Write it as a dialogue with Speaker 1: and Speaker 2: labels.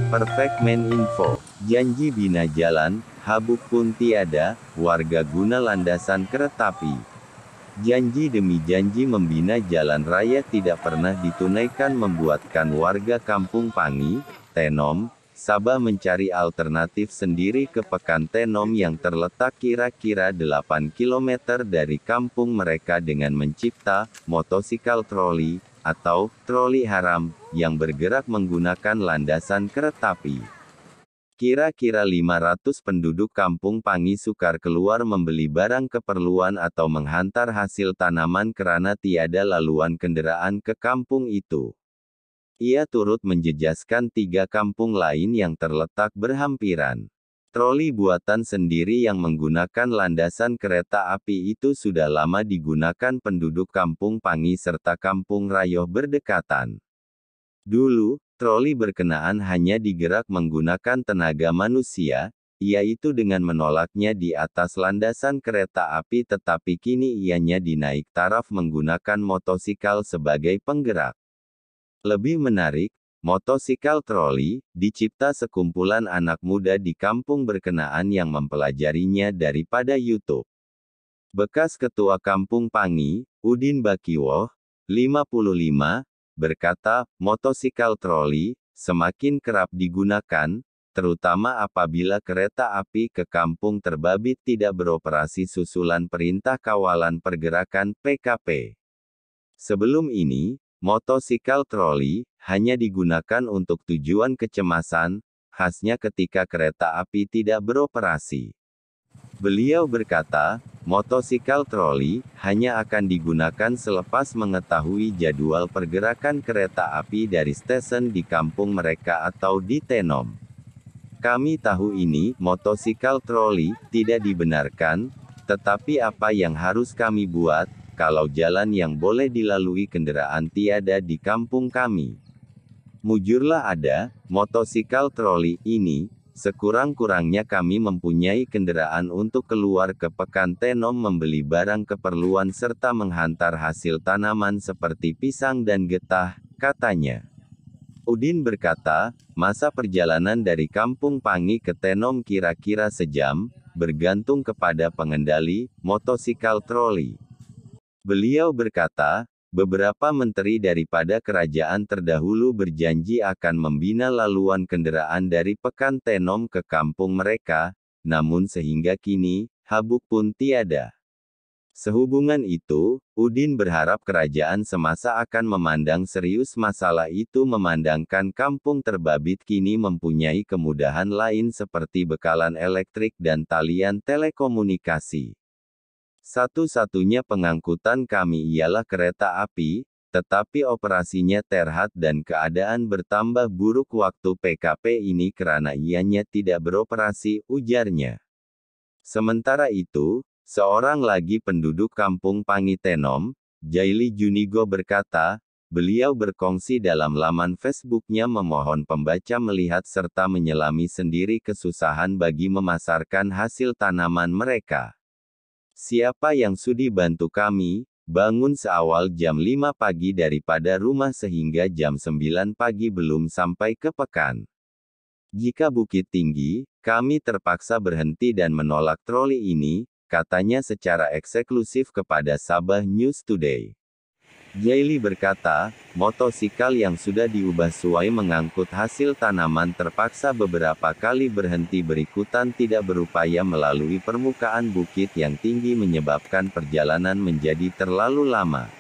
Speaker 1: Perfect Man Info. Janji bina jalan, habuk pun tiada, warga guna landasan keretapi. Janji demi janji membina jalan raya tidak pernah ditunaikan membuatkan warga Kampung Pangi, Tenom, Sabah mencari alternatif sendiri ke Pekan Tenom yang terletak kira-kira 8 km dari kampung mereka dengan mencipta motosikal troli, atau troli haram, yang bergerak menggunakan landasan keretapi. Kira-kira 500 penduduk Kampung Pangi sukar keluar membeli barang keperluan atau menghantar hasil tanaman karena tiada laluan kendaraan ke kampung itu. Ia turut menjejaskan 3 kampung lain yang terletak berhampiran. Troli buatan sendiri yang menggunakan landasan kereta api itu sudah lama digunakan penduduk Kampung Pangi serta Kampung Rayoh berdekatan. Dulu, troli berkenaan hanya digerak menggunakan tenaga manusia, yaitu dengan menolaknya di atas landasan kereta api, tetapi kini ianya dinaik taraf menggunakan motosikal sebagai penggerak. Lebih menarik, motosikal troli dicipta sekumpulan anak muda di kampung berkenaan yang mempelajarinya daripada YouTube. Bekas Ketua Kampung Pangi, Udin Bakiwoh, 55, berkata, motosikal troli semakin kerap digunakan, terutama apabila kereta api ke kampung terbabit tidak beroperasi susulan Perintah Kawalan Pergerakan (PKP). Sebelum ini, motosikal troli hanya digunakan untuk tujuan kecemasan, khasnya ketika kereta api tidak beroperasi. Beliau berkata, motosikal troli hanya akan digunakan selepas mengetahui jadwal pergerakan kereta api dari stesen di kampung mereka atau di Tenom. Kami tahu ini, motosikal troli, tidak dibenarkan, tetapi apa yang harus kami buat, kalau jalan yang boleh dilalui kendaraan tiada di kampung kami? Mujurlah ada, motosikal troli ini, sekurang-kurangnya kami mempunyai kendaraan untuk keluar ke Pekan Tenom membeli barang keperluan serta menghantar hasil tanaman seperti pisang dan getah, katanya. Udin berkata, masa perjalanan dari Kampung Pangi ke Tenom kira-kira sejam, bergantung kepada pengendali motosikal troli. Beliau berkata, beberapa menteri daripada kerajaan terdahulu berjanji akan membina laluan kendaraan dari Pekan Tenom ke kampung mereka, namun sehingga kini, habuk pun tiada. Sehubungan itu, Udin berharap kerajaan semasa akan memandang serius masalah itu, memandangkan kampung terbabit kini mempunyai kemudahan lain seperti bekalan elektrik dan talian telekomunikasi. Satu-satunya pengangkutan kami ialah kereta api, tetapi operasinya terhambat dan keadaan bertambah buruk waktu PKP ini karena ianya tidak beroperasi, ujarnya. Sementara itu, seorang lagi penduduk Kampung Pangi Tenom, Jaili Junigo berkata, beliau berkongsi dalam laman Facebooknya memohon pembaca melihat serta menyelami sendiri kesusahan bagi memasarkan hasil tanaman mereka. Siapa yang sudi bantu kami, bangun seawal jam 5 pagi daripada rumah sehingga jam 9 pagi belum sampai ke Pekan. Jika bukit tinggi, kami terpaksa berhenti dan menolak troli ini, katanya secara eksklusif kepada Sabah News Today. Jaili berkata, motosikal yang sudah diubah suai mengangkut hasil tanaman terpaksa beberapa kali berhenti berikutan tidak berupaya melalui permukaan bukit yang tinggi menyebabkan perjalanan menjadi terlalu lama.